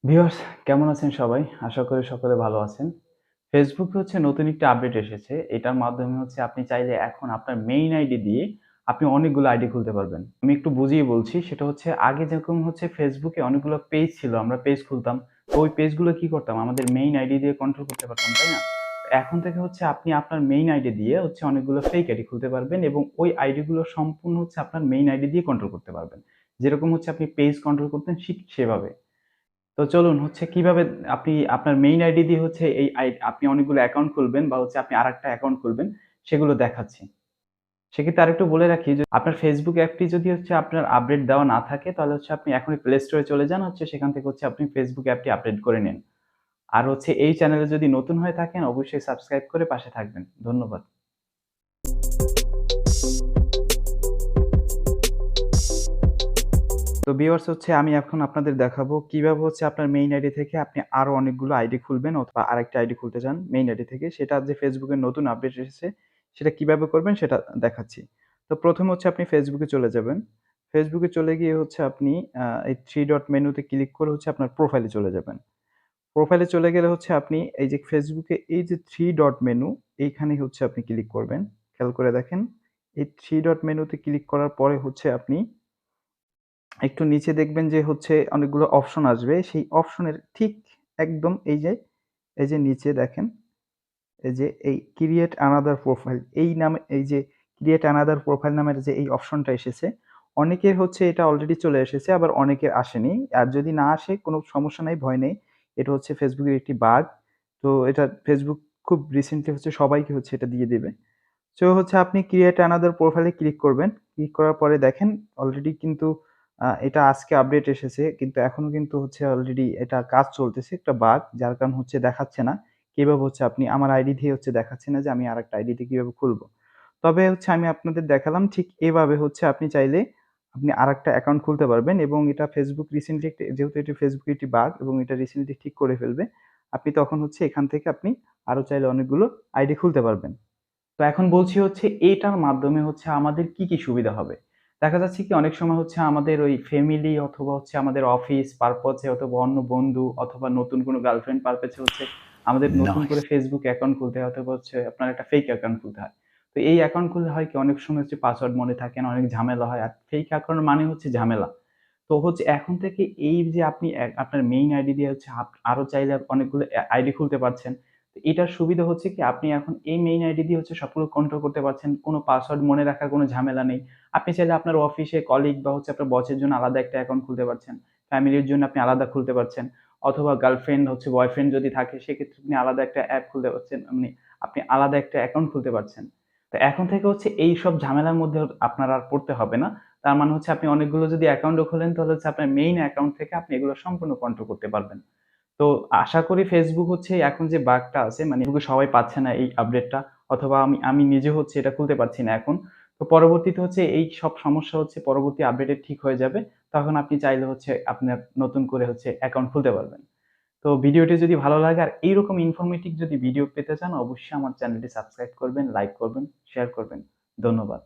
Viewers কেমন আছেন সবাই? আশা করি সকলে ভালো আছেন। ফেসবুকে নতুন একটি আপডেট এসেছে। এটার মাধ্যমে আপনি চাইলে এখন আপনার মেইন আইডি দিয়ে আপনি অনেকগুলো আইডি খুলতে পারবেন। আমি একটু বুঝিয়ে বলছি। সেটা আগে যেরকম ফেসবুকে অনেকগুলো পেজ ছিল, আমরা পেজ খুলতাম। তো ওই পেজগুলো কি করতাম? আমাদের মেইন আইডি দিয়ে কন্ট্রোল করতে পারতাম, তাই না? এখন থেকে আপনি আপনার মেইন আইডি দিয়ে অনেকগুলো ফেক আইডি খুলতে পারবেন এবং ওই আইডি গুলো সম্পূর্ণ আপনার মেইন আইডি দিয়ে কন্ট্রোল করতে পারবেন। যেরকম আপনি পেজ কন্ট্রোল করতেন ঠিক সেভাবে। তো চলুন কিভাবে আপনি আপনার মেইন আইডি দিয়ে এই আপনি অনেকগুলো অ্যাকাউন্ট খুলবেন বা আপনি আরেকটা অ্যাকাউন্ট খুলবেন সেগুলো দেখাচ্ছি। সেক্ষেত্রে আরেকটু বলে রাখি যে আপনার Facebook অ্যাপটি যদি আপনার আপডেট দেওয়া না থাকে তাহলে আপনি এখনই প্লে স্টোরে চলে যান সেখান থেকে আপনি Facebook অ্যাপটি আপডেট করে নিন। আর এই চ্যানেলে যদি নতুন হয়ে থাকেন অবশ্যই সাবস্ক্রাইব করে পাশে থাকবেন। ধন্যবাদ। তো ভিউয়ার্স আমি এখন আপনাদের দেখাবো কিভাবে আপনার মেইন আইডি থেকে আপনি আরো অনেকগুলো আইডি খুলবেন অথবা আরেকটা আইডি খুলতে চান মেইন আইডি থেকে সেটা যে Facebook এর নতুন আপডেট এসেছে সেটা কিভাবে করবেন সেটা দেখাচ্ছি। তো প্রথমে আপনি Facebook এ চলে যাবেন। Facebook এ চলে গিয়ে আপনি এই 3 ডট মেনুতে ক্লিক করে আপনার প্রোফাইলে চলে যাবেন। প্রোফাইলে চলে গেলে আপনি এই যে Facebook এ এই যে 3 ডট মেনু এইখানেই আপনি ক্লিক করবেন। খেয়াল করে দেখেন। এই 3 ডট মেনুতে ক্লিক করার পরে আপনি একটু নিচে দেখবেন যে অনেকগুলো অপশন আসবে। সেই অপশনের ঠিক একদম এই যে নিচে দেখেন, এই যে এই ক্রিয়েট আনাদার প্রোফাইল এই নামে এই যে ক্রিয়েট আনাদার প্রোফাইল নামের যে এই অপশনটা এসেছে, অনেকের এটা অলরেডি চলে এসেছে আবার অনেকের আসেনি। আর যদি না আসে কোনো সমস্যা নাই, ভয় নেই। এটা Facebook এর একটি বাগ। তো এটা Facebook খুব রিসেন্টলি সবাইকে এটা দিয়ে দেবে। সো আপনি ক্রিয়েট অ্যানাদার প্রোফাইলে ক্লিক করবেন। ক্লিক করার পরে দেখেন অলরেডি কিন্তু এটা আজকে আপডেট এসেছে। কিন্তু এখনো কিন্তু অলরেডি এটা কাজ চলতেছে। একটা বাগ যার কারণ দেখাচ্ছে না। কিভাবে আপনি আমার আইডি দিয়ে দেখাচ্ছে না যে আমি আরেকটা আইডি দিয়ে কিভাবে খুলবো। তবে আমি আপনাদের দেখালাম ঠিক এভাবে আপনি চাইলে আপনি আরেকটা অ্যাকাউন্ট খুলতে পারবেন এবং এটা Facebook রিসেন্টলি যেহেতু এটা Facebook এর একটি বাগ এবং এটা রিসেন্টলি ঠিক করে ফেলবে। আপনি তখন এখান থেকে আপনি আরো চাইলে অনেকগুলো আইডি খুলতে পারবেন। তো এখন বলছি এটার মাধ্যমে আমাদের কি সুবিধা হবে? দেখা যাচ্ছে কি অনেক সময় আমাদের ওই ফ্যামিলি অথবা আমাদের অফিস পারপজ এ অথবা অন্য বন্ধু অথবা নতুন কোনো গার্লফ্রেন্ড পারপজ এ আমাদের নতুন করে Nice. Facebook অ্যাকাউন্ট খুলতে হয় অথবা আপনার একটা ফেক অ্যাকাউন্ট খুলতে হয়। তো এই অ্যাকাউন্ট খুললে হয় কি অনেক সময় পাসওয়ার্ড মনে থাকে না, অনেক ঝামেলা হয়। আর ফেক অ্যাকাউন্ট মানে ঝামেলা। তো এখন থেকে এই যে আপনি আপনার মেইন আইডি দিয়ে আরো চাইলে অনেকগুলো আইডি খুলতে পারছেন। তো এটার সুবিধা কি আপনি এখন এই মেইন আইডি দিয়ে সবগুলো কন্ট্রোল করতে পারছেন। কোনো পাসওয়ার্ড মনে রাখার কোনো ঝামেলা নেই। আপনি চাইলে আপনার অফিসে কলিগ বা আপনার বসের জন্য আলাদা একটা অ্যাকাউন্ট খুলতে পারছেন। ফ্যামিলির জন্য আপনি আলাদা খুলতে পারছেন। অথবা গার্লফ্রেন্ড বয়ফ্রেন্ড যদি থাকে সেক্ষেত্রে আপনি আলাদা একটা অ্যাপ খুলতে পারছেন। আপনি আলাদা একটা অ্যাকাউন্ট খুলতে পারছেন। তো এখন থেকে এইসব ঝামেলার মধ্যে আপনার আর পড়তে হবে না। তার মানে আপনি অনেকগুলো যদি অ্যাকাউন্টও খোলেন তাহলে আপনার মেইন অ্যাকাউন্ট থেকে আপনি এগুলো সম্পূর্ণ কন্ট্রোল করতে পারবেন। তো আশা করি Facebook এখন যে বাগটা আছে মানে Facebook সবাই পাচ্ছে না এই আপডেটটা অথবা আমি নিজে এটা খুলতে পারছি না এখন। তো পরবর্তীতে এই সব সমস্যা পরবর্তী আপডেটে ঠিক হয়ে যাবে। তখন আপনি চাইলে আপনার নতুন করে অ্যাকাউন্ট খুলতে পারবেন। তো ভিডিওটি যদি ভালো লাগে আর এইরকম ইনফরমেটিভ যদি ভিডিও পেতে চান অবশ্যই আমার চ্যানেলটি সাবস্ক্রাইব করবেন, লাইক করবেন, শেয়ার করবেন। ধন্যবাদ।